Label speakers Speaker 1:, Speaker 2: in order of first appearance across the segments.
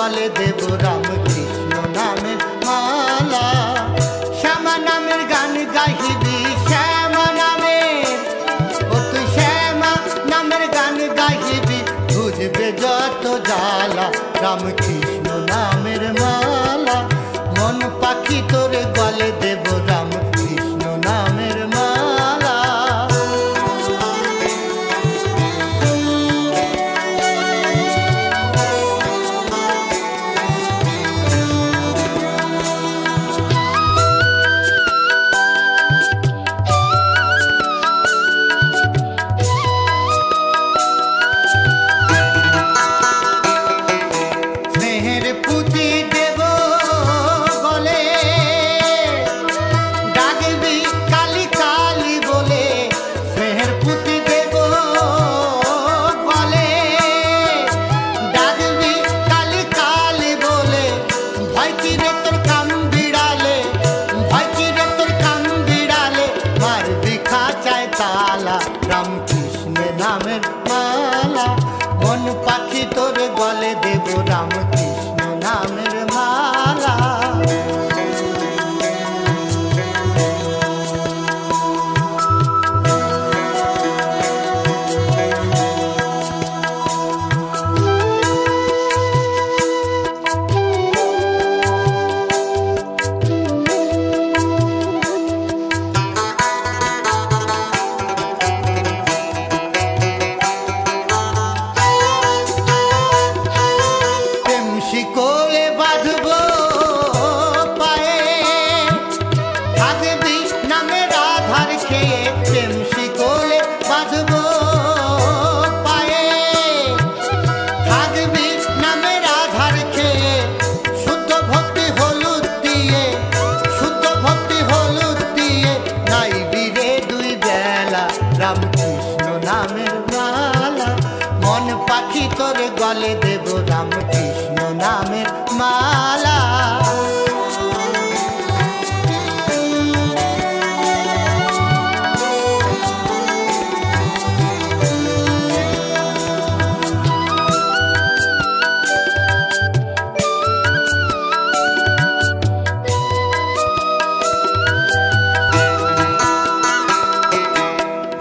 Speaker 1: গলে দেব রাম কৃষ্ণ নামের মালা। শ্যামা নামের গান গাহিবি শ্যামা নামের, ও তুই শ্যামা নামের গান গাহিবি বুঝবে যত জ্বালা। রাম কৃষ্ণ নামের মালা মন পাখি তোর গলে দেব রাম কৃষ্ণ নামের মালা। স্নেহের পুঁতি দেব গলে, ডাকবি কালী কালী বলে। স্নেহের পুঁতি দেব গলে, ডাকবি কালী কালী বলে। ভয় কি রে তোর কাম বিড়ালে, ভয় কি রে তোর কাম বিড়ালে, মারবি খাঁচায় তালা। রাম কৃষ্ণ নামের মালা মন পাখি তোর গলে দেব রাম কৃষ্ণ নামের মালা। শিকলে বাঁধব পায়ে, থাকবি নামের আধার খেয়ে। প্রেম শিকলে বাঁধব পায়ে, থাকবি নামের আধার খেয়ে। শুদ্ধ ভক্তি হলুদ দিয়ে, শুদ্ধ ভক্তি হলুদ দিয়ে নাইবি রে দুই বেলা। রাম কৃষ্ণ নামের মালা মন পাখি তোর গলে দেব রাম কৃষ্ণ নামের মালা।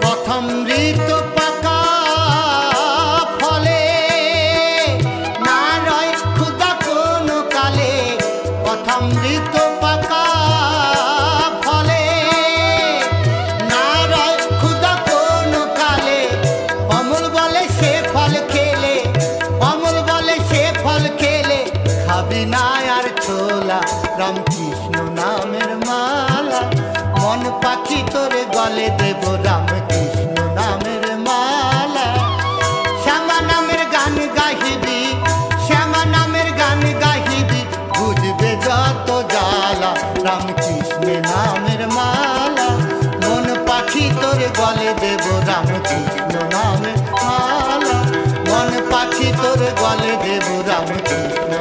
Speaker 1: প্রথম ঋতু পাকা ফলে না রয় ক্ষুধা কোনো কালে। প্রথম ঋতু পাকা ফলে না রয় ক্ষুধা কোনো কালে। অমল বলে সে ফল খেলে, অমল বলে সে ফল খেলে খাবি না আর ছোলা। রাম কৃষ্ণ নামের মালা মন পাখি তোর গলে দেব রাম কৃষ্ণ নামের মালা। শ্যামা নামের গান গাহিবি, শ্যামা নামের গান গাহিবি বুঝবে যত জ্বালা। রাম কৃষ্ণ নামের মালা মন পাখি তোর গলে দেব রাম কৃষ্ণ নামের মালা। মন পাখি তোর গলে দেব রাম কৃষ্ণ।